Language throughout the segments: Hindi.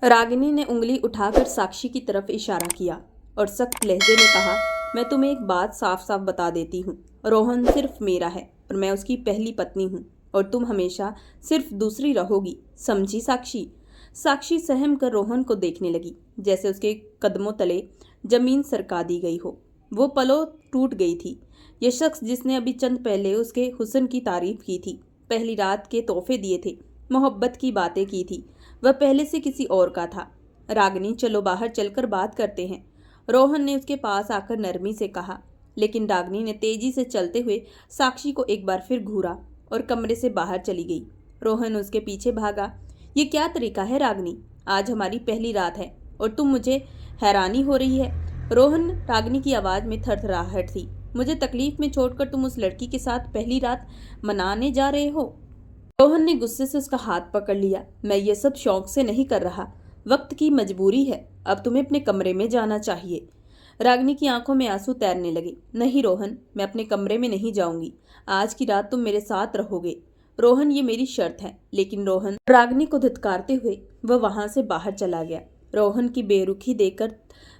रागिनी ने उंगली उठाकर साक्षी की तरफ इशारा किया और सख्त लहजे में कहा, मैं तुम्हें एक बात साफ साफ बता देती हूँ। रोहन सिर्फ मेरा है और मैं उसकी पहली पत्नी हूँ और तुम हमेशा सिर्फ दूसरी रहोगी, समझी साक्षी? साक्षी सहम कर रोहन को देखने लगी, जैसे उसके कदमों तले जमीन सरका दी गई हो। वो पलों टूट गई थी। यह शख्स जिसने अभी चंद पहले उसके हुस्न की तारीफ की थी, पहली रात के तोहफे दिए थे, मोहब्बत की बातें की थी, वह पहले से किसी और का था। रागिनी, चलो बाहर चलकर बात करते हैं, रोहन ने उसके पास आकर नरमी से कहा। लेकिन रागिनी ने तेजी से चलते हुए साक्षी को एक बार फिर घूरा और कमरे से बाहर चली गई। रोहन उसके पीछे भागा। ये क्या तरीका है रागिनी? आज हमारी पहली रात है और तुम मुझे हैरानी हो रही है। रोहन, रागिनी की आवाज में थरथराहट थी। मुझे तकलीफ में छोड़कर तुम उस लड़की के साथ पहली रात मनाने जा रहे हो? रोहन ने गुस्से से उसका हाथ पकड़ लिया। मैं ये सब शौक से नहीं कर रहा, वक्त की मजबूरी है। अब तुम्हें अपने कमरे में जाना चाहिए। रागिनी की आंखों में आंसू तैरने लगे। नहीं रोहन, मैं अपने कमरे में नहीं जाऊंगी। आज की रात तुम मेरे साथ रहोगे। रोहन, ये मेरी शर्त है। लेकिन रोहन, रागिनी को धिक्कारते हुए वह वहां से बाहर चला गया। रोहन की बेरुखी देखकर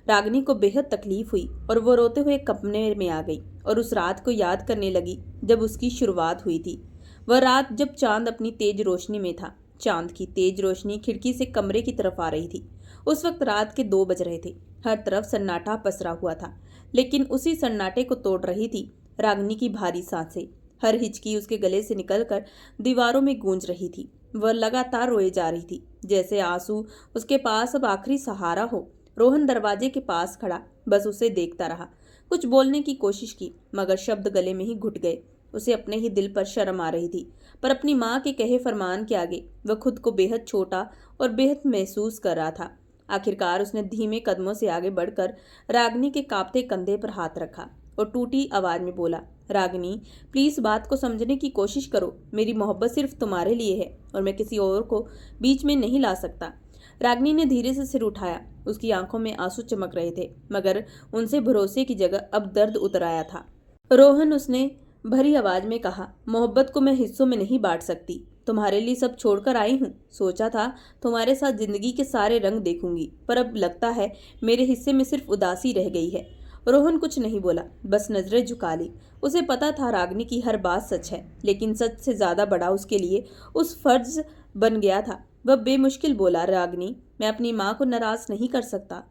रागिनी को बेहद तकलीफ हुई और वो रोते हुए कमरे में आ गई और उस रात को याद करने लगी जब उसकी शुरुआत हुई थी। वह रात जब चांद अपनी तेज रोशनी में था। चांद की तेज रोशनी खिड़की से कमरे की तरफ आ रही थी। उस वक्त रात के 2 बज रहे थे। हर तरफ सन्नाटा पसरा हुआ था, लेकिन उसी सन्नाटे को तोड़ रही थी रागिनी की भारी सांसें। हर हिचकी उसके गले से निकलकर दीवारों में गूंज रही थी। वह लगातार रोए जा रही थी, जैसे आंसू उसके पास अब आखिरी सहारा हो। रोहन दरवाजे के पास खड़ा बस उसे देखता रहा। कुछ बोलने की कोशिश की, मगर शब्द गले में ही घुट गए। उसे अपने ही दिल पर शर्म आ रही थी, पर अपनी माँ के कहे फरमान के आगे वह खुद को बेहद छोटा और बेहद महसूस कर रहा था। आखिरकार उसने धीमे कदमों से आगे बढ़कर रागिनी के कांपते कंधे पर हाथ रखा और टूटी आवाज में बोला, रागिनी, प्लीज बात को समझने की कोशिश करो। मेरी मोहब्बत सिर्फ तुम्हारे लिए है और मैं किसी और को बीच में नहीं ला सकता। रागिनी ने धीरे से सिर उठाया। उसकी आंखों में आंसू चमक रहे थे, मगर उनसे भरोसे की जगह अब दर्द उतर आया था। रोहन, उसने भरी आवाज में कहा, मोहब्बत को मैं हिस्सों में नहीं बांट सकती। तुम्हारे लिए सब छोड़कर आई हूँ। सोचा था तुम्हारे साथ जिंदगी के सारे रंग देखूंगी, पर अब लगता है मेरे हिस्से में सिर्फ उदासी रह गई है। रोहन कुछ नहीं बोला, बस नजरें झुका ली। उसे पता था रागिनी की हर बात सच है, लेकिन सच से ज्यादा बड़ा उसके लिए उस फर्ज बन गया था। वह बेमुश्किल बोला, रागिनी, मैं अपनी माँ को नाराज नहीं कर सकता।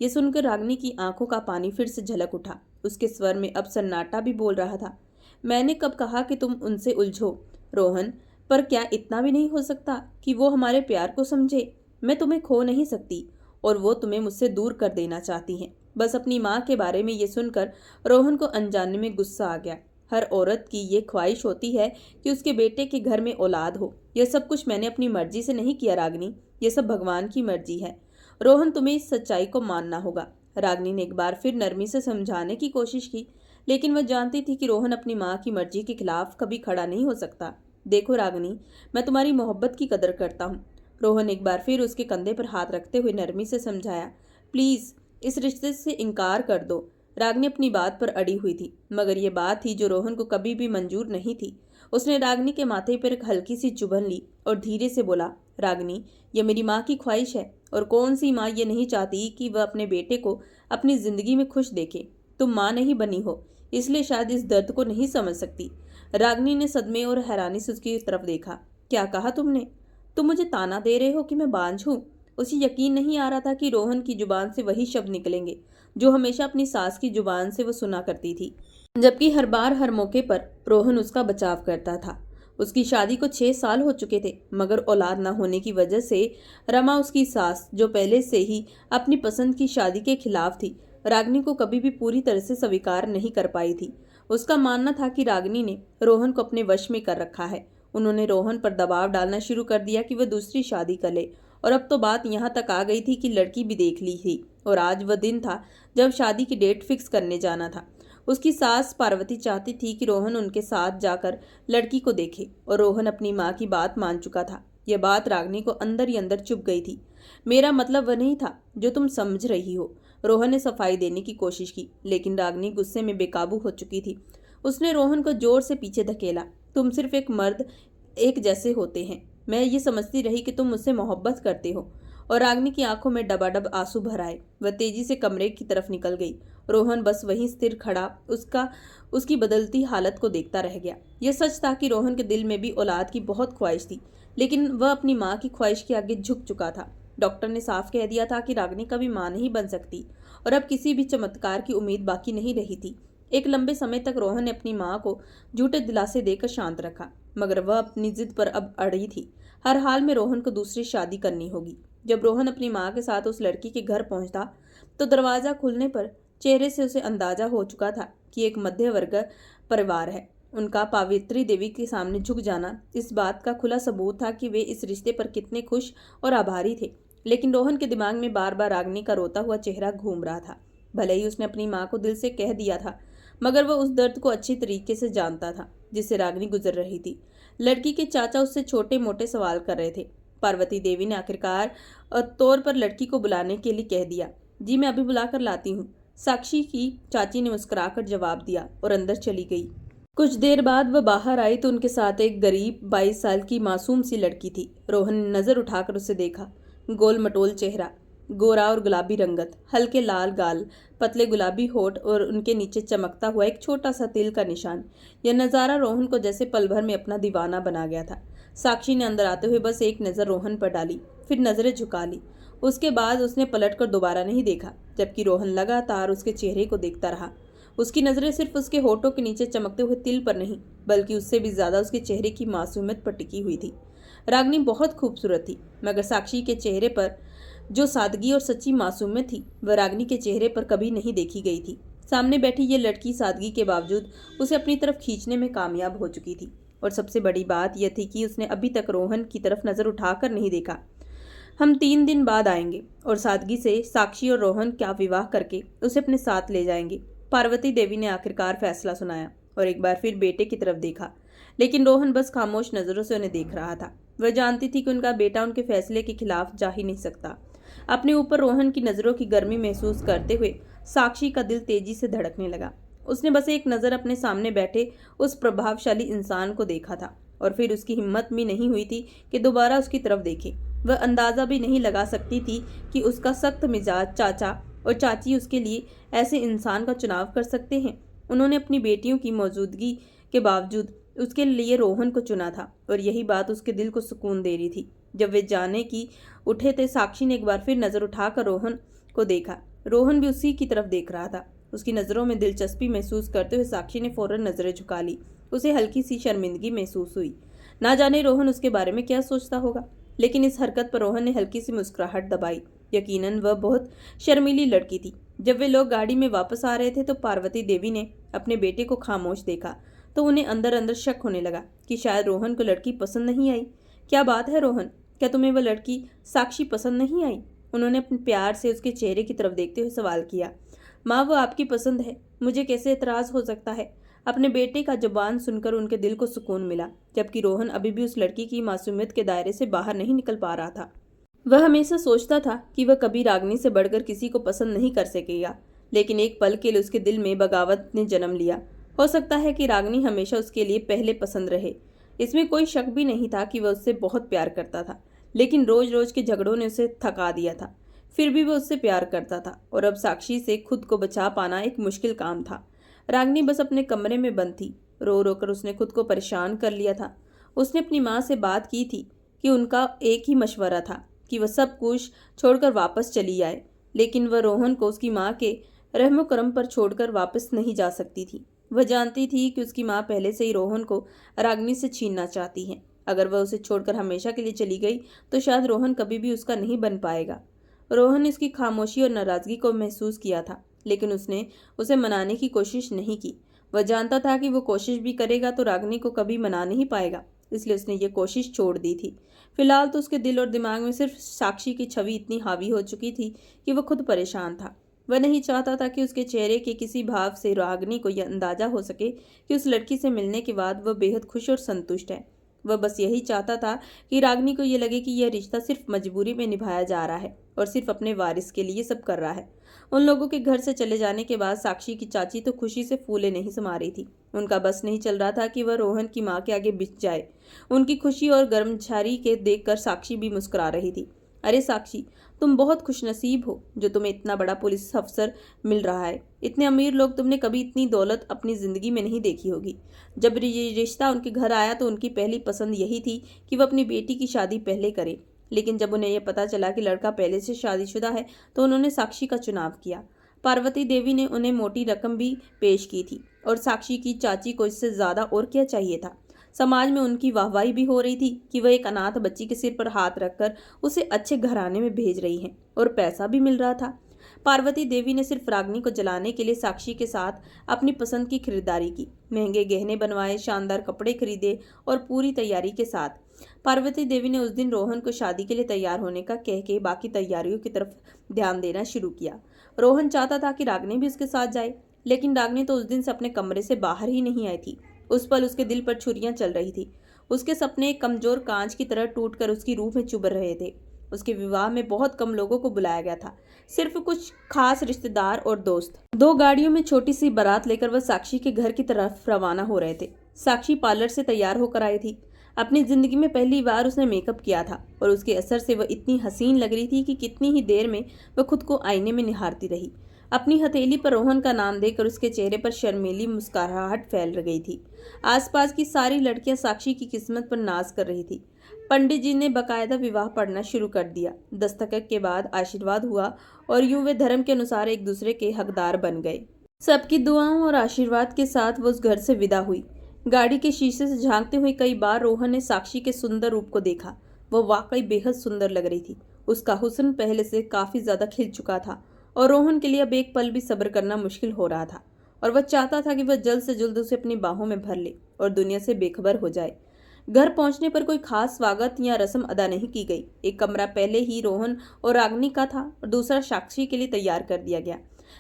ये सुनकर रागिनी की आंखों का पानी फिर से झलक उठा। उसके स्वर में अब सन्नाटा भी बोल रहा था। मैंने कब कहा कि तुम उनसे उलझो रोहन, पर क्या इतना भी नहीं हो सकता कि वो हमारे प्यार को समझे? मैं तुम्हें खो नहीं सकती और वो तुम्हें मुझसे दूर कर देना चाहती हैं। बस अपनी माँ के बारे में ये सुनकर रोहन को अनजाने में गुस्सा आ गया। हर औरत की ये ख्वाहिश होती है कि उसके बेटे के घर में औलाद हो। यह सब कुछ मैंने अपनी मर्जी से नहीं किया रागिनी, यह सब भगवान की मर्जी है। रोहन, तुम्हें इस सच्चाई को मानना होगा। रागिनी ने एक बार फिर नरमी से समझाने की कोशिश की, लेकिन वह जानती थी कि रोहन अपनी माँ की मर्जी के खिलाफ कभी खड़ा नहीं हो सकता। देखो रागिनी, मैं तुम्हारी मोहब्बत की कदर करता हूँ। रोहन एक बार फिर उसके कंधे पर हाथ रखते हुए नरमी से समझाया, प्लीज इस रिश्ते से इनकार कर दो। रागिनी अपनी बात पर अड़ी हुई थी, मगर यह बात थी जो रोहन को कभी भी मंजूर नहीं थी। उसने रागिनी के माथे पर एक हल्की सी चुभन ली और धीरे से बोला, रागिनी, यह मेरी माँ की ख्वाहिश है और कौन सी माँ ये नहीं चाहती कि वह अपने बेटे को अपनी जिंदगी में खुश देखे। तुम माँ नहीं बनी हो, इसलिए शायद इस दर्द को नहीं समझ सकती। रागिनी ने सदमे और हैरानी से उसकी तरफ देखा। क्या कहा तुमने? तुम मुझे ताना दे रहे हो कि मैं बांझ हूँ? उसे यकीन नहीं आ रहा था कि रोहन की जुबान से वही शब्द निकलेंगे जो हमेशा अपनी सास की जुबान से वो सुना करती थी, जबकि हर बार हर मौके पर रोहन उसका बचाव करता था। उसकी शादी को 6 साल हो चुके थे, मगर औलाद न होने की वजह से रमा, उसकी सास, जो पहले से ही अपनी पसंद की शादी के खिलाफ थी, रागिनी को कभी भी पूरी तरह से स्वीकार नहीं कर पाई थी। उसका मानना था कि रागिनी ने रोहन को अपने वश में कर रखा है। उन्होंने रोहन पर दबाव डालना शुरू कर दिया कि वह दूसरी शादी कर ले, और अब तो बात यहाँ तक आ गई थी कि लड़की भी देख ली थी और आज वह दिन था जब शादी की डेट फिक्स करने जाना था। उसकी सास पार्वती चाहती थी कि रोहन उनके साथ जाकर लड़की को देखे, और रोहन अपनी माँ की बात मान चुका था। यह बात रागिनी को अंदर ही अंदर चुभ गई थी। मेरा मतलब वह नहीं था जो तुम समझ रही हो। रोहन ने सफाई देने की कोशिश की, लेकिन रागिनी गुस्से में बेकाबू हो चुकी थी। उसने रोहन को जोर से पीछे धकेला। तुम सिर्फ एक मर्द एक जैसे होते हैं। मैं ये समझती रही कि तुम मुझसे मोहब्बत करते हो और रागिनी की आंखों में डबाडब आंसू भर आए। वह तेजी से कमरे की तरफ निकल गई। रोहन बस वहीं स्थिर खड़ा उसकी बदलती हालत को देखता रह गया। यह सच था कि रोहन के दिल में भी औलाद की बहुत ख्वाहिश थी, लेकिन वह अपनी माँ की ख्वाहिश के आगे झुक चुका था। डॉक्टर ने साफ कह दिया था कि रागिनी कभी मां नहीं बन सकती और अब किसी भी चमत्कार की उम्मीद बाकी नहीं रही थी। एक लंबे समय तक रोहन ने अपनी मां को झूठे दिलासे देकर शांत रखा, मगर वह अपनी जिद पर अब अड़ी थी। हर हाल में रोहन को दूसरी शादी करनी होगी। जब रोहन अपनी मां के साथ उस लड़की के घर पहुंचता तो दरवाजा खुलने पर चेहरे से उसे अंदाजा हो चुका था कि एक मध्य वर्ग परिवार है। उनका पावित्री देवी के सामने झुक जाना इस बात का खुला सबूत था कि वे इस रिश्ते पर कितने खुश और आभारी थे। लेकिन रोहन के दिमाग में बार बार रागिनी का रोता हुआ चेहरा घूम रहा था। भले ही उसने अपनी मां को दिल से कह दिया था, मगर वह उस दर्द को अच्छी तरीके से जानता था जिससे रागिनी गुजर रही थी। लड़की के चाचा उससे छोटे मोटे सवाल कर रहे थे। पार्वती देवी ने आखिरकार तौर पर लड़की को बुलाने के लिए कह दिया। जी मैं अभी बुलाकर लाती हूँ, साक्षी की चाची ने मुस्कुराकर जवाब दिया और अंदर चली गई। कुछ देर बाद वह बाहर आई तो उनके साथ एक गरीब 22 साल की मासूम सी लड़की थी। रोहन ने नजर उठाकर उसे देखा। गोल मटोल चेहरा, गोरा और गुलाबी रंगत, हल्के लाल गाल, पतले गुलाबी होठ और उनके नीचे चमकता हुआ एक छोटा सा तिल का निशान। यह नज़ारा रोहन को जैसे पल भर में अपना दीवाना बना गया था। साक्षी ने अंदर आते हुए बस एक नज़र रोहन पर डाली, फिर नज़रें झुका ली। उसके बाद उसने पलटकर दोबारा नहीं देखा, जबकि रोहन लगातार उसके चेहरे को देखता रहा। उसकी नज़रें सिर्फ उसके होठों के नीचे चमकते हुए तिल पर नहीं, बल्कि उससे भी ज्यादा उसके चेहरे की मासूमियत पर टिकी हुई थी। रागिनी बहुत खूबसूरत थी, मगर साक्षी के चेहरे पर जो सादगी और सच्ची मासूमियत थी वह रागिनी के चेहरे पर कभी नहीं देखी गई थी। सामने बैठी ये लड़की सादगी के बावजूद उसे अपनी तरफ खींचने में कामयाब हो चुकी थी। और सबसे बड़ी बात यह थी कि उसने अभी तक रोहन की तरफ नजर उठाकर नहीं देखा। हम 3 दिन बाद आएंगे और सादगी से साक्षी और रोहन का विवाह करके उसे अपने साथ ले जाएंगे। पार्वती देवी ने आखिरकार फैसला सुनाया और एक बार फिर बेटे की तरफ देखा, लेकिन रोहन बस खामोश नजरों से उन्हें देख रहा था। वह जानती थी कि उनका बेटा उनके फैसले के खिलाफ जा ही नहीं सकता। अपने ऊपर रोहन की नजरों की गर्मी महसूस करते हुए साक्षी का दिल तेजी से धड़कने लगा। उसने बस एक नजर अपने सामने बैठे उस प्रभावशाली इंसान को देखा था और फिर उसकी हिम्मत भी नहीं हुई थी कि दोबारा उसकी तरफ देखे। वह अंदाजा भी नहीं लगा सकती थी कि उसका सख्त मिजाज चाचा और चाची उसके लिए ऐसे इंसान का चुनाव कर सकते हैं। उन्होंने अपनी बेटियों की मौजूदगी के बावजूद उसके लिए रोहन को चुना था और यही बात उसके दिल को सुकून दे रही थी। जब वे जाने की उठे थे, साक्षी ने एक बार फिर नजर उठाकर रोहन को देखा। रोहन भी उसी की तरफ देख रहा था। उसकी नजरों में दिलचस्पी महसूस करते हुए साक्षी ने फौरन नजरें झुका ली। उसे हल्की सी शर्मिंदगी महसूस हुई। ना जाने रोहन उसके बारे में क्या सोचता होगा, लेकिन इस हरकत पर रोहन ने हल्की सी मुस्कुराहट दबाई। यकीनन वह बहुत शर्मीली लड़की थी। जब वे लोग गाड़ी में वापस आ रहे थे तो पार्वती देवी ने अपने बेटे को खामोश देखा तो उन्हें अंदर अंदर शक होने लगा कि शायद रोहन को लड़की पसंद नहीं आई। क्या बात है रोहन, क्या तुम्हें वह लड़की साक्षी पसंद नहीं आई? उन्होंने अपने प्यार से उसके चेहरे की तरफ देखते हुए सवाल किया। माँ, वो आपकी पसंद है, मुझे कैसे एतराज हो सकता है? अपने बेटे का जुबान सुनकर उनके दिल को सुकून मिला, जबकि रोहन अभी भी उस लड़की की मासूमियत के दायरे से बाहर नहीं निकल पा रहा था। वह हमेशा सोचता था कि वह कभी रागिनी से बढ़कर किसी को पसंद नहीं कर सकेगा, लेकिन एक पल के लिए उसके दिल में बगावत ने जन्म लिया। हो सकता है कि रागिनी हमेशा उसके लिए पहले पसंद रहे। इसमें कोई शक भी नहीं था कि वह उससे बहुत प्यार करता था, लेकिन रोज रोज के झगड़ों ने उसे थका दिया था। फिर भी वह उससे प्यार करता था और अब साक्षी से खुद को बचा पाना एक मुश्किल काम था। रागिनी बस अपने कमरे में बंद थी। रो रो कर उसने खुद को परेशान कर लिया था। उसने अपनी माँ से बात की थी कि उनका एक ही मशवरा था कि वह सब कुछ छोड़कर वापस चली आए, लेकिन वह रोहन को उसकी माँ के रहमो करम पर छोड़कर वापस नहीं जा सकती थी। वह जानती थी कि उसकी माँ पहले से ही रोहन को रागिनी से छीनना चाहती है। अगर वह उसे छोड़कर हमेशा के लिए चली गई तो शायद रोहन कभी भी उसका नहीं बन पाएगा। रोहन ने इसकी खामोशी और नाराजगी को महसूस किया था, लेकिन उसने उसे मनाने की कोशिश नहीं की। वह जानता था कि वो कोशिश भी करेगा तो रागिनी को कभी मना नहीं पाएगा, इसलिए उसने ये कोशिश छोड़ दी थी। फिलहाल तो उसके दिल और दिमाग में सिर्फ साक्षी की छवि इतनी हावी हो चुकी थी कि वह खुद परेशान था। वह नहीं चाहता था कि उसके चेहरे के किसी भाव से रागिनी को यह अंदाजा हो सके कि उस लड़की से मिलने के बाद वह बेहद खुश और संतुष्ट है। वह बस यही चाहता था कि रागिनी को यह लगे कि यह रिश्ता सिर्फ मजबूरी में निभाया जा रहा है और सिर्फ अपने वारिस के लिए सब कर रहा है। उन लोगों के घर से चले जाने के बाद साक्षी की चाची तो खुशी से फूले नहीं समा रही थी। उनका बस नहीं चल रहा था कि वह रोहन की माँ के आगे बिछ जाए। उनकी खुशी और गर्मछारी के देखकर साक्षी भी मुस्कुरा रही थी। अरे साक्षी, तुम बहुत खुशनसीब हो जो तुम्हें इतना बड़ा पुलिस अफसर मिल रहा है। इतने अमीर लोग तुमने कभी इतनी दौलत अपनी ज़िंदगी में नहीं देखी होगी। जब ये रिश्ता उनके घर आया तो उनकी पहली पसंद यही थी कि वह अपनी बेटी की शादी पहले करे, लेकिन जब उन्हें यह पता चला कि लड़का पहले से शादीशुदा है तो उन्होंने साक्षी का चुनाव किया। पार्वती देवी ने उन्हें मोटी रकम भी पेश की थी और साक्षी की चाची को इससे ज़्यादा और क्या चाहिए था। समाज में उनकी वाहवाही भी हो रही थी कि वह एक अनाथ बच्ची के सिर पर हाथ रखकर उसे अच्छे घराने में भेज रही हैं और पैसा भी मिल रहा था। पार्वती देवी ने सिर्फ रागिनी को जलाने के लिए साक्षी के साथ अपनी पसंद की खरीदारी की, महंगे गहने बनवाए, शानदार कपड़े खरीदे और पूरी तैयारी के साथ पार्वती देवी ने उस दिन रोहन को शादी के लिए तैयार होने का कह के बाकी तैयारियों की तरफ ध्यान देना शुरू किया। रोहन चाहता था कि रागिनी भी उसके साथ जाए, लेकिन रागिनी तो उस दिन से अपने कमरे से बाहर ही नहीं आई थी। उस पल उसके दिल पर छुरियां चल रही थी। उसके सपने एक कमजोर कांच की तरह टूटकर उसकी रूह में चुभ रहे थे। उसके विवाह में बहुत कम लोगों को बुलाया गया था, सिर्फ कुछ खास रिश्तेदार और दोस्त। 2 गाड़ियों में छोटी सी बारात लेकर वह साक्षी के घर की तरफ रवाना हो रहे थे। साक्षी पार्लर से तैयार होकर आई थी। अपनी जिंदगी में पहली बार उसने मेकअप किया था और उसके असर से वह इतनी हसीन लग रही थी कि कितनी ही देर में वह खुद को आईने में निहारती रही। अपनी हथेली पर रोहन का नाम देकर उसके चेहरे पर शर्मीली मुस्कुराहट फैल गई थी। आसपास की सारी लड़कियां साक्षी की किस्मत पर नाज कर रही थी। पंडित जी ने बकायदा विवाह पढ़ना शुरू कर दिया। दस्तखत के बाद आशीर्वाद हुआ और यूं वे धर्म के अनुसार एक दूसरे के हकदार बन गए। सबकी दुआओं और आशीर्वाद के साथ वो उस घर से विदा हुई। गाड़ी के शीशे से झांकते हुए कई बार रोहन ने साक्षी के सुंदर रूप को देखा। वह वाकई बेहद सुंदर लग रही थी। उसका हुस्न पहले से काफी ज्यादा खिल चुका था और रोहन के लिए अब एक पल भी सब्र करना मुश्किल हो रहा था और वह चाहता था कि वह जल्द से जल्द उसे अपनी बाहों में भर ले और दुनिया से बेखबर हो जाए। घर पहुंचने पर कोई खास स्वागत या रस्म अदा नहीं की गई। एक कमरा पहले ही रोहन और रागिनी का था और दूसरा साक्षी के लिए तैयार कर दिया गया।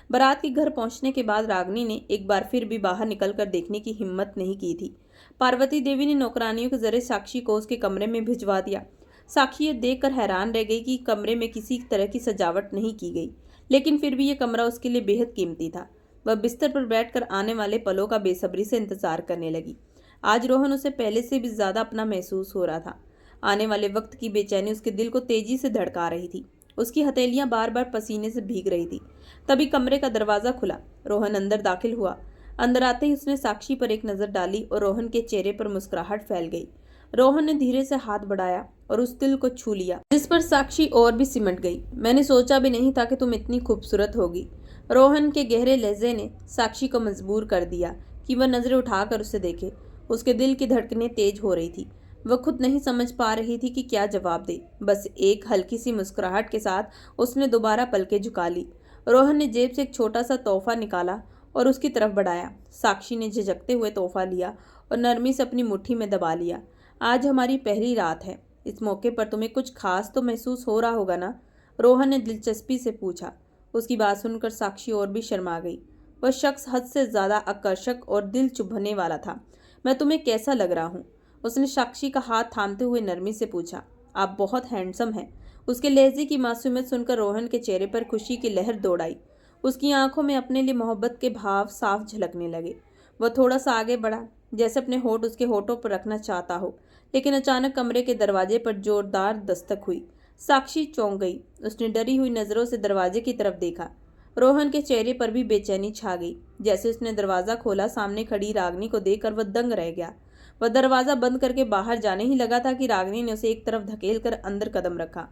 बारात के घर पहुंचने के बाद रागिनी ने एक बार फिर भी बाहर निकलकर देखने की हिम्मत नहीं की थी। पार्वती देवी ने नौकरानियों के जरिए साक्षी को उसके कमरे में भिजवा दिया। साक्षी ये देखकर हैरान रह गई कि कमरे में किसी तरह की सजावट नहीं की गई, लेकिन फिर भी यह कमरा उसके लिए बेहद कीमती था। वह बिस्तर पर बैठकर आने वाले पलों का बेसब्री से इंतजार करने लगी। आज रोहन उसे पहले से भी ज्यादा अपना महसूस हो रहा था। आने वाले वक्त की बेचैनी उसके दिल को तेजी से धड़का रही थी। उसकी हथेलियां बार बार पसीने से भीग रही थी। तभी कमरे का दरवाजा खुला। रोहन अंदर दाखिल हुआ। अंदर आते ही उसने साक्षी पर एक नजर डाली और रोहन के चेहरे पर मुस्कुराहट फैल गई। रोहन ने धीरे से हाथ बढ़ाया और उस दिल को छू लिया जिस पर साक्षी और भी सिमट गई। मैंने सोचा भी नहीं था कि तुम इतनी खूबसूरत होगी। रोहन के गहरे लहजे ने साक्षी को मजबूर कर दिया कि वह नजरें उठाकर उसे देखे। उसके दिल की धड़कनें तेज हो रही थी। वह खुद नहीं समझ पा रही थी कि क्या जवाब दे। बस एक हल्की सी मुस्कुराहट के साथ उसने दोबारा पलकें झुका ली। रोहन ने जेब से एक छोटा सा तोहफा निकाला और उसकी तरफ बढ़ाया। साक्षी ने झिझकते हुए तोहफा लिया और नरमी से अपनी मुट्ठी में दबा लिया। आज हमारी पहली रात है। इस मौके पर तुम्हें कुछ खास तो महसूस हो रहा होगा ना? रोहन ने दिलचस्पी से पूछा। उसकी बात सुनकर साक्षी और भी शर्मा गई। वह शख्स हद से ज्यादा आकर्षक और दिल चुभने वाला था। मैं तुम्हें कैसा लग रहा हूँ? उसने साक्षी का हाथ थामते हुए नरमी से पूछा। आप बहुत हैंडसम हैं। उसके लहजे की मासूमियत सुनकर रोहन के चेहरे पर खुशी की लहर दौड़ आई। उसकी आंखों में अपने लिए मोहब्बत के भाव साफ झलकने लगे। वह थोड़ा सा आगे बढ़ा, जैसे अपने होठ उसके होठों पर रखना चाहता हो, लेकिन अचानक कमरे के दरवाजे पर जोरदार दस्तक हुई। साक्षी चौंक गई। उसने डरी हुई नजरों से दरवाजे की तरफ देखा। रोहन के चेहरे पर भी बेचैनी छा गई। जैसे उसने दरवाजा खोला, सामने खड़ी रागिनी को देखकर वह दंग रह गया। वह दरवाजा बंद करके बाहर जाने ही लगा था कि रागिनी ने उसे एक तरफ धकेल कर अंदर कदम रखा।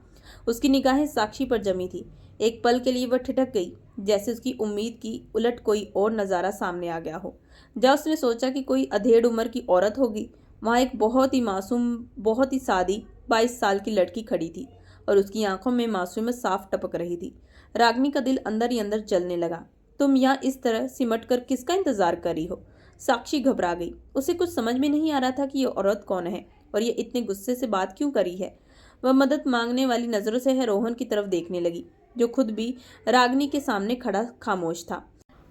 उसकी निगाहें साक्षी पर जमी थी। एक पल के लिए वह ठिठक गई, जैसे उसकी उम्मीद की उलट कोई और नजारा सामने आ गया हो। जब उसने सोचा कि कोई अधेड़ उम्र की औरत होगी, वहां एक बहुत ही मासूम, बहुत ही सादी 22 साल की लड़की खड़ी थी और उसकी आंखों में मासूमियत साफ टपक रही थी। रागिनी का दिल अंदर ही अंदर जलने लगा। तुम यहाँ इस तरह सिमट कर किसका इंतजार कर रही हो? साक्षी घबरा गई। उसे कुछ समझ में नहीं आ रहा था कि ये औरत कौन है और ये इतने गुस्से से बात क्यों करी है। वह मदद मांगने वाली नजरों से है रोहन की तरफ देखने लगी, जो खुद भी रागिनी के सामने खड़ा खामोश था।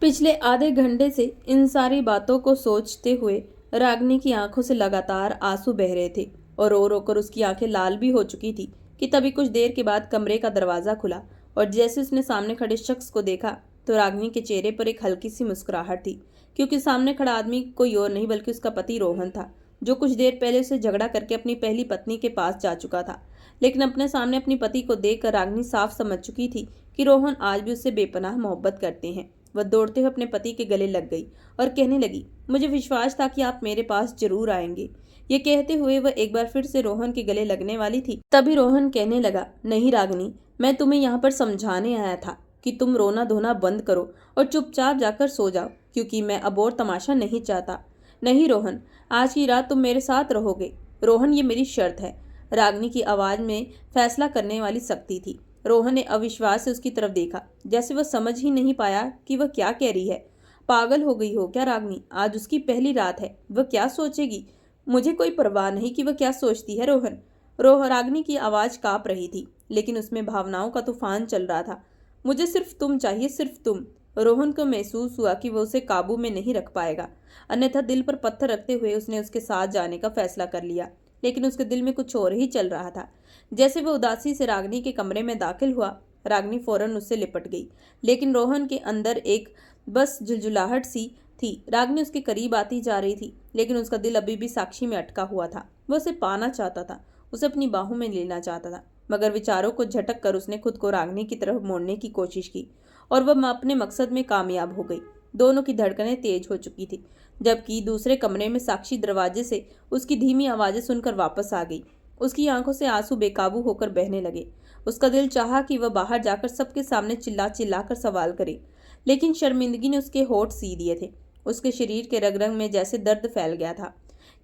पिछले आधे घंटे से इन सारी बातों को सोचते हुए रागिनी की आंखों से लगातार आंसू बह रहे थे और रो रो कर उसकी आंखें लाल भी हो चुकी थी कि तभी कुछ देर के बाद कमरे का दरवाजा खुला और जैसे उसने सामने खड़े शख्स को देखा तो रागिनी के चेहरे पर एक हल्की सी मुस्कुराहट थी, क्योंकि सामने खड़ा आदमी कोई और नहीं बल्कि उसका पति रोहन था। जो कुछ देर पहले उसे झगड़ा करके अपनी पहली पत्नी के पास जा चुका था। लेकिन अपने सामने अपनी पति को देखकर रागिनी साफ समझ चुकी थी कि रोहन आज भी उससे बेपनाह मोहब्बत करते हैं। वह दौड़ते हुए अपने पति के गले लग गई और कहने लगी, मुझे विश्वास था कि आप मेरे पास जरूर आएंगे। ये कहते हुए वह एक बार फिर से रोहन के गले लगने वाली थी, तभी रोहन कहने लगा, नहीं रागिनी, मैं तुम्हें यहाँ पर समझाने आया था कि तुम रोना धोना बंद करो और चुपचाप जाकर सो जाओ, क्योंकि मैं अब और तमाशा नहीं चाहता। नहीं रोहन, आज की रात तुम मेरे साथ रहोगे। रोहन, ये मेरी शर्त है। रागिनी की आवाज में फैसला करने वाली सख्ती थी। रोहन ने अविश्वास से उसकी तरफ देखा, जैसे वह समझ ही नहीं पाया कि वह क्या कह रही है। पागल हो गई हो क्या रागिनी? आज उसकी पहली रात है, वह क्या सोचेगी? मुझे कोई परवाह नहीं कि वह क्या सोचती है रोहन। रागिनी की आवाज कांप रही थी, लेकिन उसमें भावनाओं का तूफान चल रहा था। मुझे सिर्फ तुम चाहिए, सिर्फ तुम। रोहन को महसूस हुआ कि वह उसे काबू में नहीं रख पाएगा, अन्यथा दिल पर पत्थर रखते हुए उसने उसके साथ जाने का फैसला कर लिया। लेकिन उसके दिल में कुछ और ही चल रहा था। जैसे वह उदासी से रागिनी के कमरे में दाखिल हुआ, रागिनी फौरन उससे लिपट गई, लेकिन रोहन के अंदर एक बस झुलझुलाहट सी थी। रागिनी उसके करीब आती जा रही थी, लेकिन उसका दिल अभी भी साक्षी में अटका हुआ था। वह उसे पाना चाहता था, उसे अपनी बाहों में लेना चाहता था, मगर विचारों को झटक कर उसने खुद को रागिनी की तरफ मोड़ने की कोशिश की और वह अपने मकसद में कामयाब हो गई। दोनों की धड़कनें तेज हो चुकी थी, जबकि दूसरे कमरे में साक्षी दरवाजे से उसकी धीमी आवाजें सुनकर वापस आ गई। उसकी आंखों से आंसू बेकाबू होकर बहने लगे। उसका दिल चाहा कि वह बाहर जाकर सबके सामने चिल्ला चिल्ला कर सवाल करे, लेकिन शर्मिंदगी ने उसके होठ सी दिए थे। उसके शरीर के रग रग में जैसे दर्द फैल गया था।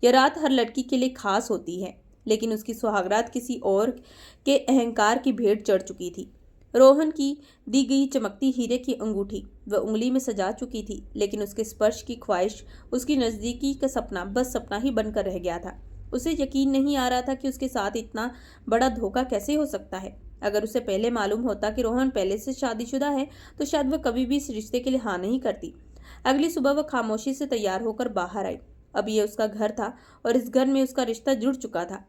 यह रात हर लड़की के लिए खास होती है, लेकिन उसकी सुहागरात किसी और के अहंकार की भेंट चढ़ चुकी थी। रोहन की दी गई चमकती हीरे की अंगूठी वह उंगली में सजा चुकी थी, लेकिन उसके स्पर्श की ख्वाहिश, उसकी नज़दीकी का सपना बस सपना ही बनकर रह गया था। उसे यकीन नहीं आ रहा था कि उसके साथ इतना बड़ा धोखा कैसे हो सकता है। अगर उसे पहले मालूम होता कि रोहन पहले से शादीशुदा है, तो शायद वह कभी भी इस रिश्ते के लिए हाँ नहीं करती। अगली सुबह वह खामोशी से तैयार होकर बाहर आई। अब यह उसका घर था और इस घर में उसका रिश्ता जुड़ चुका था।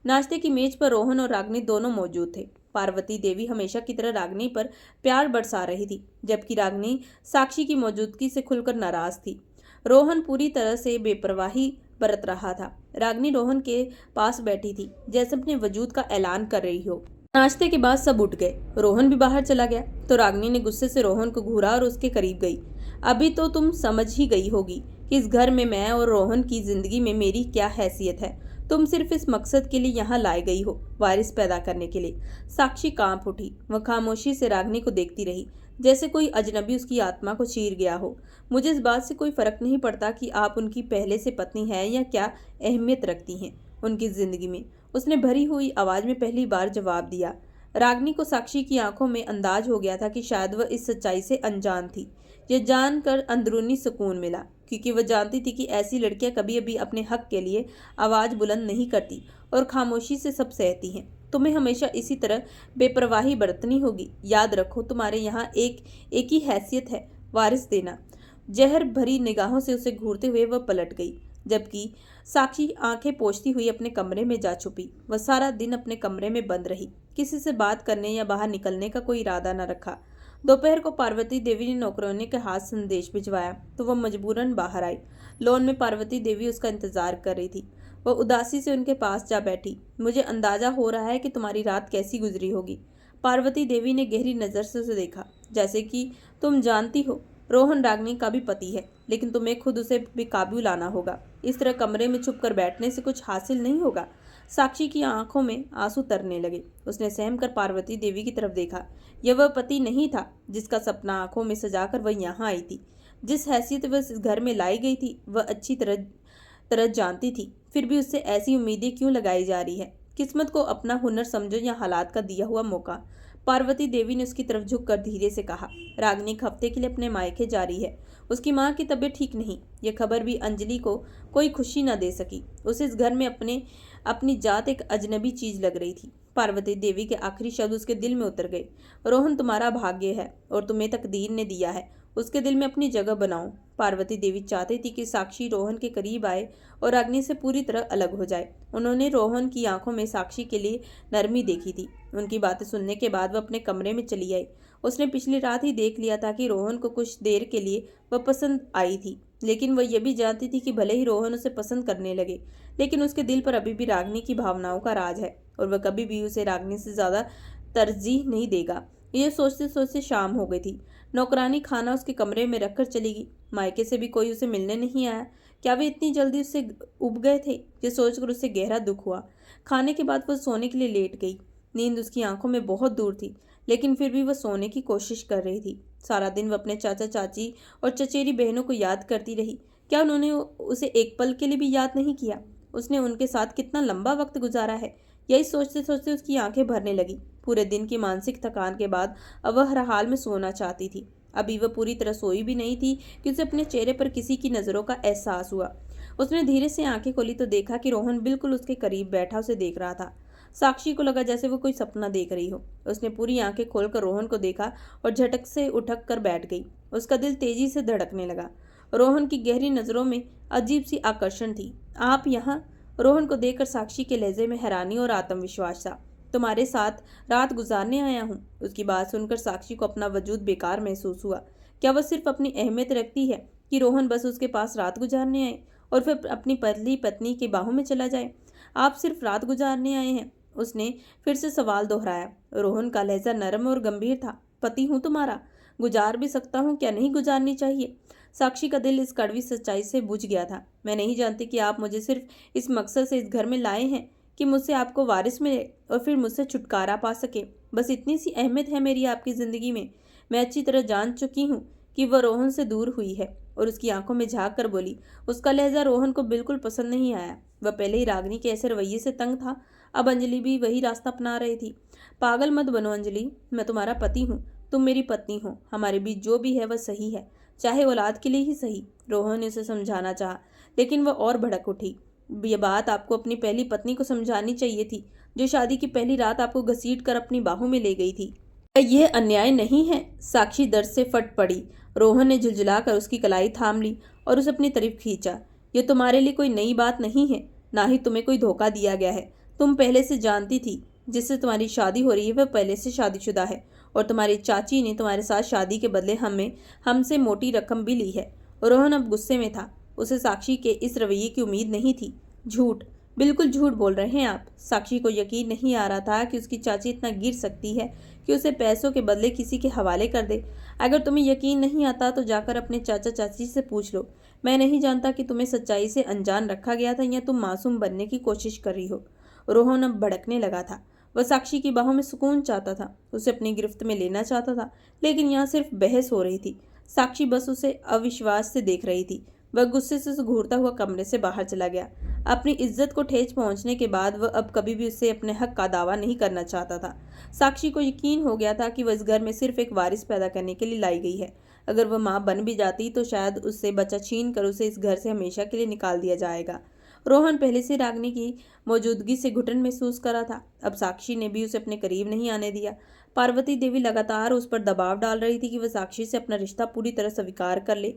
नाश्ते की मेज पर रोहन और रागिनी दोनों मौजूद थे। पार्वती देवी हमेशा की तरह रागिनी पर प्यार बरसा रही थी, जबकि रागिनी साक्षी की मौजूदगी से खुलकर नाराज थी। रोहन पूरी तरह से बेपरवाही बरत रहा था। रागिनी रोहन के पास बैठी थी, जैसे अपने वजूद का ऐलान कर रही हो। नाश्ते के बाद सब उठ गए। रोहन भी बाहर चला गया तो रागिनी ने गुस्से से रोहन को घूरा और उसके करीब गई। अभी तो तुम समझ ही गई होगी कि इस घर में मैं और रोहन की जिंदगी में मेरी क्या हैसियत है। तुम सिर्फ इस मकसद के लिए यहाँ लाई गई हो, वारिस पैदा करने के लिए। साक्षी कांप उठी। वह खामोशी से रागिनी को देखती रही, जैसे कोई अजनबी उसकी आत्मा को चीर गया हो। मुझे इस बात से कोई फर्क नहीं पड़ता कि आप उनकी पहले से पत्नी हैं या क्या अहमियत रखती हैं उनकी जिंदगी में, उसने भरी हुई आवाज में पहली बार जवाब दिया। रागिनी को साक्षी की आंखों में अंदाज हो गया था कि शायद वह इस सच्चाई से अनजान थी। यह जानकर अंदरूनी सुकून मिला, क्योंकि वह जानती थी कि ऐसी लड़कियां कभी अभी अपने हक के लिए आवाज बुलंद नहीं करती और खामोशी से सब सहती हैं। तुम्हें हमेशा इसी तरह बेपरवाही बरतनी होगी। याद रखो, तुम्हारे यहाँ एक ही हैसियत है, वारिस देना। जहर भरी निगाहों से उसे घूरते हुए वह पलट गई, जबकि साक्षी आंखें पोंछती हुई अपने कमरे में जा छुपी। वह सारा दिन अपने कमरे में बंद रही, किसी से बात करने या बाहर निकलने का कोई इरादा न रखा। दोपहर को पार्वती देवी ने नौकरानी के हाथ संदेश भिजवाया तो वह मजबूरन बाहर आई। लॉन में पार्वती देवी उसका इंतजार कर रही थी। वह उदासी से उनके पास जा बैठी। मुझे अंदाजा हो रहा है कि तुम्हारी रात कैसी गुजरी होगी। पार्वती देवी ने गहरी नज़र से उसे देखा। जैसे कि तुम जानती हो, रोहन रागिनी का भी पति है, लेकिन तुम्हें खुद उसे भी काबू लाना होगा। इस तरह कमरे में छुप कर बैठने से कुछ हासिल नहीं होगा। साक्षी की आंखों में आंसू तरने लगे। उसने सहम कर पार्वती देवी की तरफ देखा। यह वह पति नहीं था जिसका सपना आंखों में सजाकर वह यहाँ आई थी। जिस हैसियत वह इस घर में लाई गई थी, वह अच्छी तरह जानती थी। फिर भी उससे ऐसी उम्मीदें क्यों लगाई जा रही है? किस्मत को अपना हुनर समझो या हालात का दिया हुआ मौका। पार्वती देवी ने उसकी तरफ झुककर धीरे से कहा, रागिनी एक हफ्ते के लिए अपने मायके जा रही है। उसकी माँ की तबीयत ठीक नहीं। यह खबर भी अंजलि को कोई खुशी न दे सकी। उसे इस घर में अपनी जात एक अजनबी चीज लग रही थी। पार्वती देवी के आखिरी शब्द उसके दिल में उतर गए। रोहन तुम्हारा भाग्य है और तुम्हें तकदीर ने दिया है, उसके दिल में अपनी जगह बनाओ। पार्वती देवी चाहती थी कि साक्षी रोहन के करीब आए और रागिनी से पूरी तरह अलग हो जाए। उन्होंने रोहन की आंखों में साक्षी के लिए नरमी देखी थी। उनकी बातें सुनने के बाद वह अपने कमरे में चली आई। उसने पिछली रात ही देख लिया था कि रोहन को कुछ देर के लिए वह पसंद आई थी, लेकिन वह यह भी जानती थी कि भले ही रोहन उसे पसंद करने लगे, लेकिन उसके दिल पर अभी भी रागिनी की भावनाओं का राज है और वह कभी भी उसे रागिनी से ज्यादा तरजीह नहीं देगा। यह सोचते सोचते शाम हो गई थी। नौकरानी खाना उसके कमरे में रखकर चली गई। मायके से भी कोई उसे मिलने नहीं आया। क्या वे इतनी जल्दी उससे उब गए थे? ये सोचकर उसे गहरा दुख हुआ। खाने के बाद वह सोने के लिए लेट गई। नींद उसकी आंखों में बहुत दूर थी, लेकिन फिर भी वह सोने की कोशिश कर रही थी। सारा दिन वह अपने चाचा चाची और चचेरी बहनों को याद करती रही। क्या उन्होंने उसे एक पल के लिए भी याद नहीं किया? उसने उनके साथ कितना लंबा वक्त गुजारा है। यही सोचते सोचते उसकी आंखें भरने लगी। पूरे दिन की मानसिक थकान के बाद अब वह हर हाल में सोना चाहती थी। अभी वह पूरी तरह सोई भी नहीं थी कि उसे अपने चेहरे पर किसी की नजरों का एहसास हुआ। उसने धीरे से आंखें खोली तो देखा कि रोहन बिल्कुल उसके करीब बैठा उसे देख रहा था। साक्षी को लगा जैसे वो कोई सपना देख रही हो। उसने पूरी आंखें खोलकर रोहन को देखा और झटक से उठक कर बैठ गई। उसका दिल तेजी से धड़कने लगा। रोहन की गहरी नजरों में अजीब सी आकर्षण थी। आप यहाँ? रोहन को देखकर साक्षी के लहजे में हैरानी और आत्मविश्वास था। तुम्हारे साथ रात गुजारने आया हूँ। उसकी बात सुनकर साक्षी को अपना वजूद बेकार महसूस हुआ। क्या वह सिर्फ अपनी अहमियत रखती है कि रोहन बस उसके पास रात गुजारने आए और फिर अपनी पहली पत्नी की बाहों में चला जाए? आप सिर्फ रात गुजारने आए हैं? उसने फिर से सवाल दोहराया। रोहन का लहजा नरम और गंभीर था। पति हूँ तुम्हारा, गुजार भी सकता हूँ, क्या नहीं गुजारनी चाहिए? साक्षी का दिल इस कड़वी सच्चाई से बुझ गया था। मैं नहीं जानती कि आप मुझे सिर्फ इस मकसद से इस घर में लाए हैं कि मुझसे आपको वारिस मिले और फिर मुझसे छुटकारा पा सके। बस इतनी सी अहमियत है मेरी आपकी जिंदगी में। मैं अच्छी तरह जान चुकी हूँ कि वह रोहन से दूर हुई है। और उसकी आंखों में झांक कर बोली। उसका लहजा रोहन को बिल्कुल पसंद नहीं आया। वह पहले ही रागिनी के ऐसे रवैये से तंग था। अब अंजलि भी वही रास्ता अपना रही थी। पागल मत बनो अंजलि, मैं तुम्हारा पति हूँ, तुम मेरी पत्नी हो। हमारे बीच जो भी है वह सही है, चाहे औलाद के लिए ही सही। रोहन ने उसे समझाना चाहा, लेकिन वह और भड़क उठी। ये बात आपको अपनी पहली पत्नी को समझानी चाहिए थी, जो शादी की पहली रात आपको घसीट कर अपनी बाहों में ले गई थी। यह अन्याय नहीं है? साक्षी दर्द से फट पड़ी। रोहन ने झुंझुलाकर उसकी कलाई थाम ली और उसे अपनी तरफ खींचा। यह तुम्हारे लिए कोई नई बात नहीं है, ना ही तुम्हें कोई धोखा दिया गया है। तुम पहले से जानती थी जिससे तुम्हारी शादी हो रही है वह पहले से शादीशुदा है और तुम्हारी चाची ने तुम्हारे साथ शादी के बदले हमसे मोटी रकम भी ली है। रोहन अब गुस्से में था। उसे साक्षी के इस रवैये की उम्मीद नहीं थी। झूठ, बिल्कुल झूठ बोल रहे हैं आप। साक्षी को यकीन नहीं आ रहा था कि उसकी चाची इतना गिर सकती है कि उसे पैसों के बदले किसी के हवाले कर दे। अगर तुम्हें यकीन नहीं आता तो जाकर अपने चाचा चाची से पूछ लो। मैं नहीं जानता कि तुम्हें सच्चाई से अनजान रखा गया था या तुम मासूम बनने की कोशिश कर रही हो। रोहन अब भड़कने लगा था। वह साक्षी की बाहों में सुकून चाहता था, उसे अपनी गिरफ्त में लेना चाहता था, लेकिन यहाँ सिर्फ बहस हो रही थी। साक्षी बस उसे अविश्वास से देख रही थी। वह गुस्से से घूरता हुआ कमरे से बाहर चला गया। अपनी इज्जत को ठेस पहुंचने के बाद वह अब कभी भी उससे अपने हक का दावा नहीं करना चाहता था। साक्षी को यकीन हो गया था कि वह इस घर में सिर्फ एक वारिस पैदा करने के लिए लाई गई है। अगर वह माँ बन भी जाती तो शायद उससे बच्चा छीन कर उसे इस घर से हमेशा के लिए निकाल दिया जाएगा। रोहन पहले से रागिनी की मौजूदगी से घुटन महसूस कर रहा था। अब साक्षी ने भी उसे अपने करीब नहीं आने दिया। पार्वती देवी लगातार उस पर दबाव डाल रही थी कि वह साक्षी से अपना रिश्ता पूरी तरह स्वीकार कर ले।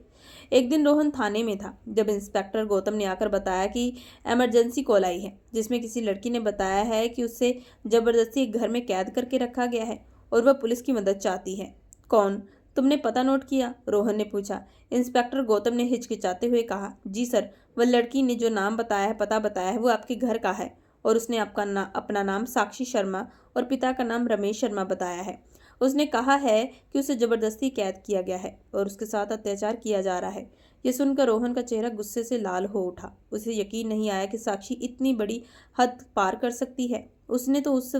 एक दिन रोहन थाने में था जब इंस्पेक्टर गौतम ने आकर बताया कि इमरजेंसी कॉल आई है, जिसमें किसी लड़की ने बताया है कि उससे जबरदस्ती एक घर में कैद करके रखा गया है और वह पुलिस की मदद चाहती है। कौन? तुमने पता नोट किया? रोहन ने पूछा। इंस्पेक्टर गौतम ने हिचकिचाते हुए कहा, जी सर, वह लड़की ने जो नाम बताया है, पता बताया है, वो आपके घर का है और उसने अपना नाम साक्षी शर्मा और पिता का नाम रमेश शर्मा बताया है। उसने कहा है कि उसे जबरदस्ती कैद किया गया है और उसके साथ अत्याचार किया जा रहा है। यह सुनकर रोहन का चेहरा गुस्से से लाल हो उठा। उसे यकीन नहीं आया कि साक्षी इतनी बड़ी हद पार कर सकती है। उसने तो उसे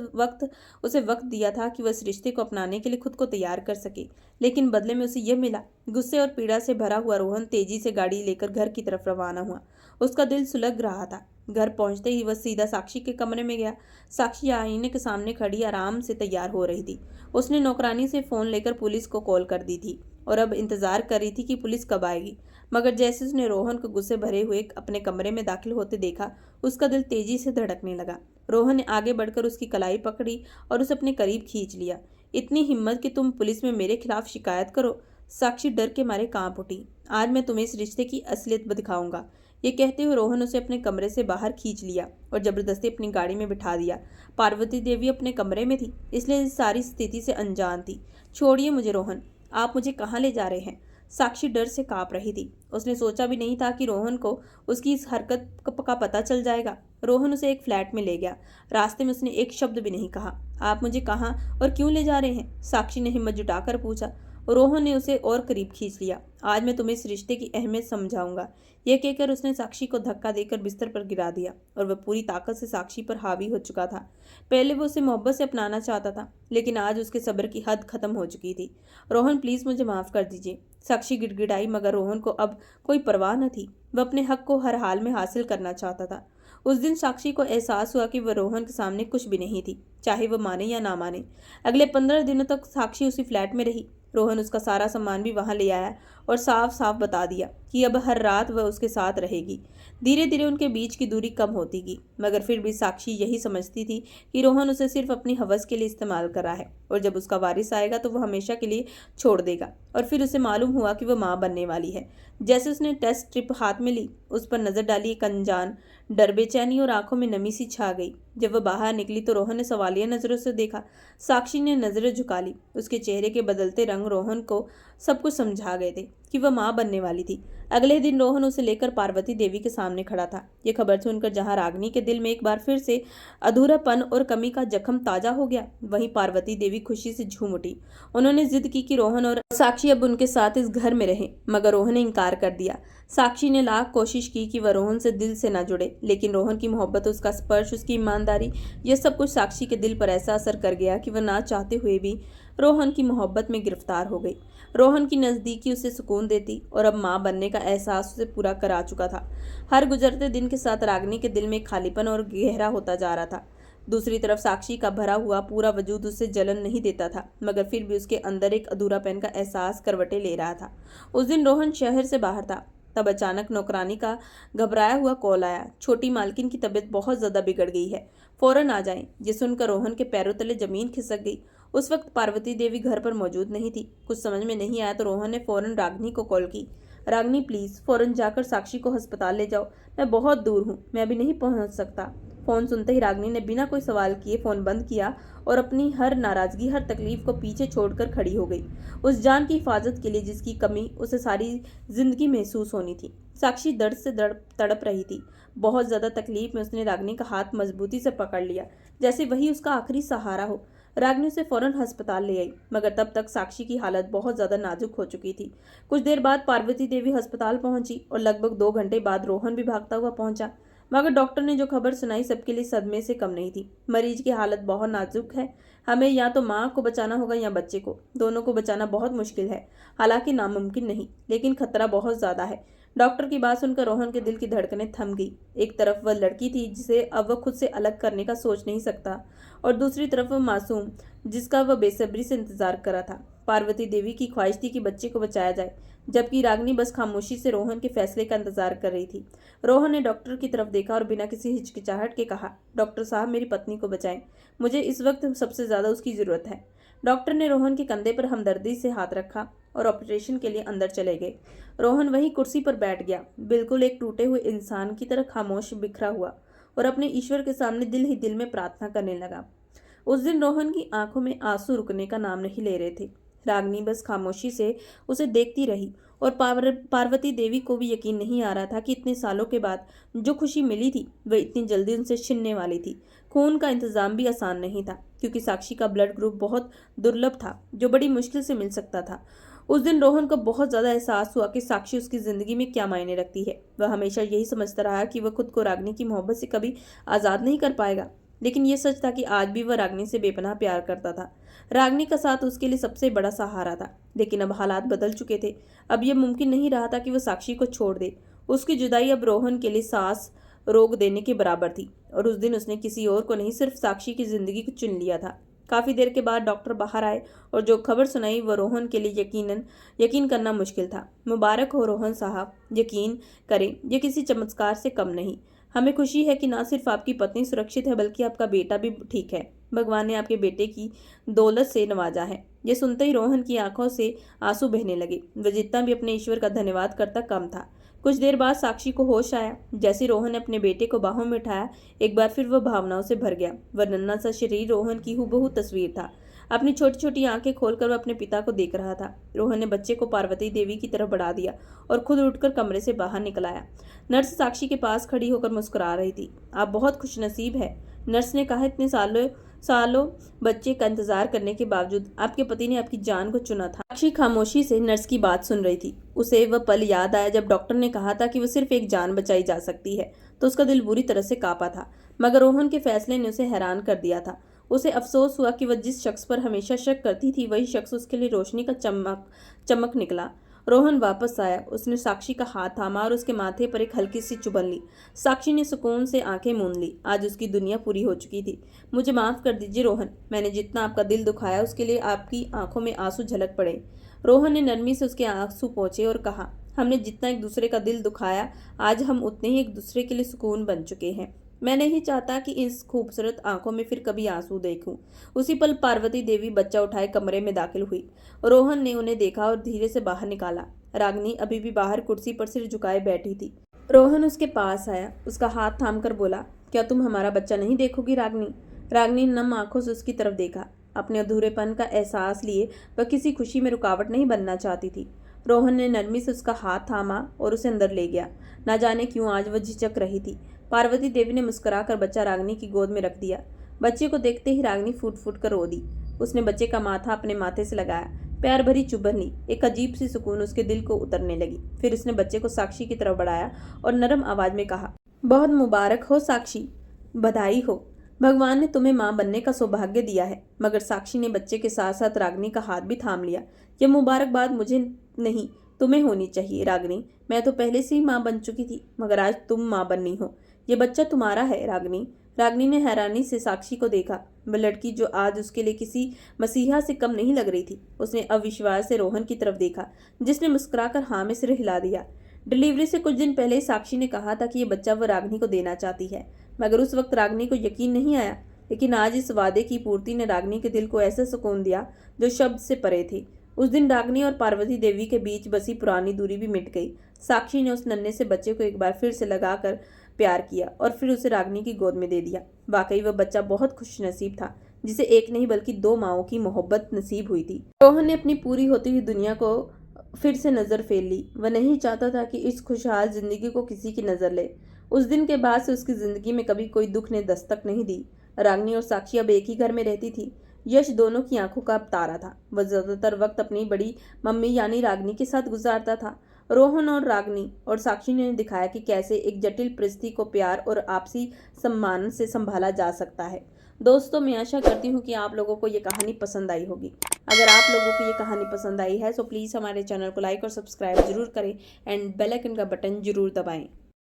वक्त दिया था कि वह इस रिश्ते को अपनाने के लिए खुद को तैयार कर सके, लेकिन बदले में उसे यह मिला। गुस्से और पीड़ा से भरा हुआ रोहन तेजी से गाड़ी लेकर घर की तरफ रवाना हुआ। उसका दिल सुलग रहा था। घर पहुंचते ही वह सीधा साक्षी के कमरे में गया। साक्षी आईने के सामने खड़ी आराम से तैयार हो रही थी। उसने नौकरानी से फोन लेकर पुलिस को कॉल कर दी थी और अब इंतजार कर रही थी कि पुलिस कब आएगी। मगर जैसे उसने रोहन को गुस्से भरे हुए अपने कमरे में दाखिल होते देखा, उसका दिल तेजी से धड़कने लगा। रोहन ने आगे बढ़कर उसकी कलाई पकड़ी और उसे अपने करीब खींच लिया। इतनी हिम्मत कि तुम पुलिस में मेरे खिलाफ शिकायत करो? साक्षी डर के मारे कांप उठी। आज मैं तुम्हें इस रिश्ते की असलियत दिखाऊंगा। ये कहते हुए रोहन उसे अपने कमरे से बाहर खींच लिया और जबरदस्ती अपनी गाड़ी में बिठा दिया। पार्वती देवी अपने कमरे में थी, इसलिए इस सारी स्थिति से अनजान थी। छोड़िए मुझे रोहन, आप मुझे कहाँ ले जा रहे हैं? साक्षी डर से कांप रही थी। उसने सोचा भी नहीं था कि रोहन को उसकी इस हरकत का पता चल जाएगा। रोहन उसे एक फ्लैट में ले गया। रास्ते में उसने एक शब्द भी नहीं कहा। आप मुझे कहाँ और क्यों ले जा रहे हैं? साक्षी ने हिम्मत जुटाकर पूछा। रोहन ने उसे और करीब खींच लिया। आज मैं तुम्हें इस रिश्ते की अहमियत समझाऊंगा। यह कहकर उसने साक्षी को धक्का देकर बिस्तर पर गिरा दिया और वह पूरी ताकत से साक्षी पर हावी हो चुका था। पहले वो उसे मोहब्बत से अपनाना चाहता था, लेकिन आज उसके सब्र की हद खत्म हो चुकी थी। रोहन प्लीज मुझे माफ कर दीजिए, साक्षी गिड़गिड़ाई, मगर रोहन को अब कोई परवाह न थी। वह अपने हक को हर हाल में हासिल करना चाहता था। उस दिन साक्षी को एहसास हुआ कि वह रोहन के सामने कुछ भी नहीं थी, चाहे वह माने या ना माने। अगले 15 दिनों तक साक्षी उसी फ्लैट में रही। रोहन उसका सारा सामान भी वहां ले आया और साफ साफ बता दिया कि अब हर रात वह उसके साथ रहेगी। धीरे धीरे उनके बीच की दूरी कम होती गई, मगर फिर भी साक्षी यही समझती थी कि रोहन उसे सिर्फ अपनी हवस के लिए इस्तेमाल कर रहा है और जब उसका वारिस आएगा तो वह हमेशा के लिए छोड़ देगा। और फिर उसे मालूम हुआ कि वह माँ बनने वाली है। जैसे उसने टेस्ट स्ट्रिप हाथ में ली, उस पर नजर डाली एक अनजान डर, बेचैनी और आंखों में नमी सी छा गई। जब वह बाहर निकली तो रोहन ने सवालिया नजरों से देखा। साक्षी ने नजरें झुका ली। उसके चेहरे के बदलते रंग रोहन को सब कुछ समझा गए थे कि वह माँ बनने वाली थी। अगले दिन रोहन उसे लेकर पार्वती देवी के सामने खड़ा था। यह खबर सुनकर जहां रागिनी के दिल में एक बार फिर से अधूरापन और कमी का जख्म ताजा हो गया, वहीं पार्वती देवी खुशी से झूम उठी। उन्होंने जिद की कि रोहन और साक्षी अब उनके साथ इस घर में रहे, मगर रोहन ने इनकार कर दिया। साक्षी ने लाख कोशिश की कि वह रोहन से दिल से न जुड़े, लेकिन रोहन की मोहब्बत, उसका स्पर्श, उसकी ईमानदारी, यह सब कुछ साक्षी के दिल पर ऐसा असर कर गया कि वह ना चाहते हुए भी रोहन की मोहब्बत में गिरफ्तार हो गई। रोहन की नज़दीकी उसे सुकून देती और अब माँ बनने का एहसास उसे पूरा करा चुका था। हर गुजरते दिन के साथ रागिनी के दिल में एक खालीपन और गहरा होता जा रहा था। दूसरी तरफ साक्षी का भरा हुआ पूरा वजूद उससे जलन नहीं देता था, मगर फिर भी उसके अंदर एक अधूरापन का एहसास करवटें ले रहा था। उस दिन रोहन शहर से बाहर था, तब अचानक नौकरानी का घबराया हुआ कॉल आया। छोटी मालकिन की तबीयत बहुत ज्यादा बिगड़ गई है, फौरन आ जाएं। ये सुनकर रोहन के पैरों तले जमीन खिसक गई। उस वक्त पार्वती देवी घर पर मौजूद नहीं थी। कुछ समझ में नहीं आया तो रोहन ने फौरन रागिनी को कॉल की। रागिनी प्लीज फौरन जाकर साक्षी को अस्पताल ले जाओ, मैं बहुत दूर हूँ, मैं अभी नहीं पहुँच सकता। फोन सुनते ही रागिनी ने बिना कोई सवाल किए फोन बंद किया और अपनी हर नाराजगी, हर तकलीफ को पीछे छोड़कर खड़ी हो गई, उस जान की हिफाजत के लिए जिसकी कमी उसे सारी जिंदगी महसूस होनी थी। साक्षी दर्द से तड़प रही थी। बहुत ज्यादा तकलीफ में उसने रागिनी का हाथ मजबूती से पकड़ लिया, जैसे वही उसका आखिरी सहारा हो। रागिनी उसे फौरन अस्पताल ले आई, मगर तब तक साक्षी की हालत बहुत ज्यादा नाजुक हो चुकी थी। कुछ देर बाद पार्वती देवी अस्पताल पहुंची और लगभग 2 घंटे बाद रोहन भी भागता हुआ पहुंचा, मगर डॉक्टर ने जो खबर सुनाई सबके लिए सदमे से कम नहीं थी। मरीज की हालत बहुत नाजुक है, हमें या तो माँ को बचाना होगा या बच्चे को, दोनों को बचाना बहुत मुश्किल है। हालांकि नामुमकिन नहीं, लेकिन खतरा बहुत ज्यादा है। डॉक्टर की बात सुनकर रोहन के दिल की धड़कनें थम गई। एक तरफ वह लड़की थी जिसे अब वह खुद से अलग करने का सोच नहीं सकता, और दूसरी तरफ वह मासूम जिसका वह बेसब्री से इंतजार कर रहा था। पार्वती देवी की ख्वाहिश थी कि बच्चे को बचाया जाए, जबकि रागिनी बस खामोशी से रोहन के फैसले का इंतजार कर रही थी। रोहन ने डॉक्टर की तरफ देखा और बिना किसी हिचकिचाहट के कहा, डॉक्टर साहब मेरी पत्नी को बचाएं, मुझे इस वक्त सबसे ज्यादा उसकी जरूरत है। डॉक्टर ने रोहन के कंधे पर हमदर्दी से हाथ रखा और ऑपरेशन के लिए अंदर चले गए। रोहन वहीं कुर्सी पर बैठ गया, बिल्कुल एक टूटे हुए इंसान की तरह खामोश बिखरा हुआ, और अपने ईश्वर के सामने दिल ही दिल में प्रार्थना करने लगा। उस दिन रोहन की आंखों में आंसू रुकने का नाम नहीं ले रहे थे। रागिनी बस खामोशी से उसे देखती रही, और पार्वती देवी को भी यकीन नहीं आ रहा था कि इतने सालों के बाद जो खुशी मिली थी वह इतनी जल्दी उनसे छिनने वाली थी। खून का इंतजाम भी आसान नहीं था, क्योंकि साक्षी का ब्लड ग्रुप बहुत दुर्लभ था, जो बड़ी मुश्किल से मिल सकता था। उस दिन रोहन को बहुत ज्यादा एहसास हुआ कि साक्षी उसकी जिंदगी में क्या मायने रखती है। वह हमेशा यही समझता रहा कि वह खुद को रागिनी की मोहब्बत से कभी आजाद नहीं कर पाएगा, लेकिन यह सच था कि आज भी वह रागिनी से बेपनाह प्यार करता था। रागिनी का साथ उसके लिए सबसे बड़ा सहारा था, लेकिन अब हालात बदल चुके थे। अब यह मुमकिन नहीं रहा था कि वह साक्षी को छोड़ दे। उसकी जुदाई अब रोहन के लिए सांस रोक देने के बराबर थी, और उस दिन उसने किसी और को नहीं, सिर्फ साक्षी की जिंदगी को चुन लिया था। काफी देर के बाद डॉक्टर बाहर आए और जो खबर सुनाई वह रोहन के लिए यकीन करना मुश्किल था। मुबारक हो रोहन साहब, यकीन करें यह किसी चमत्कार से कम नहीं। हमें खुशी है कि न सिर्फ आपकी पत्नी सुरक्षित है, बल्कि आपका बेटा भी ठीक है। भगवान ने आपके बेटे की दौलत से नवाजा है। ये सुनते ही रोहन की आंखों से आंसू बहने लगे। वह जितना भी अपने ईश्वर का धन्यवाद करता कम था। कुछ देर बाद साक्षी को होश आया। जैसे रोहन ने अपने बेटे को बाहों में उठाया, एक बार फिर वह भावनाओं से भर गया। वह नन्हा सा शरीर रोहन की हूबहू तस्वीर था। अपनी छोटी छोटी आंखें खोलकर वह अपने पिता को देख रहा था। रोहन ने बच्चे को पार्वती देवी की तरफ बढ़ा दिया और खुद उठकर कमरे से बाहर निकल आया। नर्स साक्षी के पास खड़ी होकर मुस्कुरा रही थी। आप बहुत खुशनसीब है, नर्स ने कहा। इतने सालों सालों बच्चे का इंतजार करने के बावजूद आपके पति ने आपकी जान को चुना था। साक्षी खामोशी से नर्स की बात सुन रही थी। उसे वह पल याद आया जब डॉक्टर ने कहा था कि वो सिर्फ एक जान बचाई जा सकती है, तो उसका दिल बुरी तरह से कांपा था। मगर रोहन के फैसले ने उसे हैरान कर दिया था। उसे अफसोस हुआ कि वह जिस शख्स पर हमेशा शक करती थी, वही शख्स उसके लिए रोशनी का चमक निकला। रोहन वापस आया। उसने साक्षी का हाथ थामा और उसके माथे पर एक हल्की सी चुभन ली। साक्षी ने सुकून से आंखें मूंद ली। आज उसकी दुनिया पूरी हो चुकी थी। मुझे माफ कर दीजिए रोहन, मैंने जितना आपका दिल दुखाया उसके लिए आपकी आंखों में आंसू झलक पड़े। रोहन ने नरमी से उसके आंसू पोंछे और कहा, हमने जितना एक दूसरे का दिल दुखाया, आज हम उतने ही एक दूसरे के लिए सुकून बन चुके हैं। मैं नहीं चाहता कि इस खूबसूरत आंखों में फिर कभी आंसू देखूं। उसी पल पार्वती देवी बच्चा उठाए कमरे में दाखिल हुई। रोहन ने उन्हें देखा और धीरे से बाहर निकाला। रागिनी अभी भी बाहर कुर्सी पर सिर झुकाए बैठी थी। रोहन उसके पास आया, उसका हाथ थामकर बोला, क्या तुम हमारा बच्चा नहीं देखोगी रागिनी? रागिनी नम आंखों से उसकी तरफ देखा। अपने अधूरेपन का एहसास लिए वह किसी खुशी में रुकावट नहीं बनना चाहती थी। रोहन ने नरमी से उसका हाथ थामा और उसे अंदर ले गया। न जाने क्यों आज वह झिझक रही थी। पार्वती देवी ने मुस्कुराकर बच्चा रागिनी की गोद में रख दिया। बच्चे को देखते ही रागिनी फूट फूट कर रो दी। उसने बच्चे का माथा अपने माथे से लगाया, प्यार भरी चुभन ली। एक अजीब सी सुकून उसके दिल को उतरने लगी। फिर उसने बच्चे को साक्षी की तरफ बढ़ाया और नरम आवाज में कहा, बहुत मुबारक हो साक्षी, बधाई हो। भगवान ने तुम्हें मां बनने का सौभाग्य दिया है। मगर साक्षी ने बच्चे के साथ साथ रागिनी का हाथ भी थाम लिया। यह मुबारकबाद मुझे नहीं, तुम्हें होनी चाहिए रागिनी। मैं तो पहले से ही मां बन चुकी थी, मगर आज तुम मां बननी हो। ये बच्चा तुम्हारा है रागिनी। रागिनी ने हैरानी से साक्षी को देखा। वह लड़की जो आज उसके लिए किसी मसीहा से कम नहीं लग रही थी। उसने अविश्वास से रोहन की तरफ देखा, जिसने मुस्कुराकर हाँ में सिर हिला दिया। डिलीवरी से कुछ दिन पहले साक्षी ने कहा था कि ये बच्चा वह रागिनी को देना चाहती है, मगर उस वक्त रागिनी को यकीन नहीं आया। लेकिन आज इस वादे की पूर्ति ने रागिनी के दिल को ऐसा सुकून दिया जो शब्द से परे थी। उस दिन रागिनी और पार्वती देवी के बीच बसी पुरानी दूरी भी मिट गई। साक्षी ने उस नन्हे से बच्चे को एक बार फिर से लगाकर प्यार किया और फिर उसे रागिनी की गोद में दे दिया। वाकई वह बच्चा बहुत खुशनसीब था, जिसे एक नहीं बल्कि दो माओं की मोहब्बत नसीब हुई थी। रोहन ने अपनी पूरी होती हुई दुनिया को फिर से नजर फेर ली। वह नहीं चाहता था कि इस खुशहाल जिंदगी को किसी की नजर ले। उस दिन के बाद से उसकी जिंदगी में कभी कोई दुख ने दस्तक नहीं दी। रागिनी और साक्षी अब एक ही घर में रहती थी। यश दोनों की आंखों का तारा था। वह ज्यादातर वक्त अपनी बड़ी मम्मी यानी रागिनी के साथ गुजारता था। रोहन और रागिनी और साक्षी ने दिखाया कि कैसे एक जटिल परिस्थिति को प्यार और आपसी सम्मान से संभाला जा सकता है। दोस्तों, मैं आशा करती हूँ कि आप लोगों को ये कहानी पसंद आई होगी। अगर आप लोगों को ये कहानी पसंद आई है तो प्लीज़ हमारे चैनल को लाइक और सब्सक्राइब जरूर करें एंड बेल आइकन का बटन जरूर दबाएं।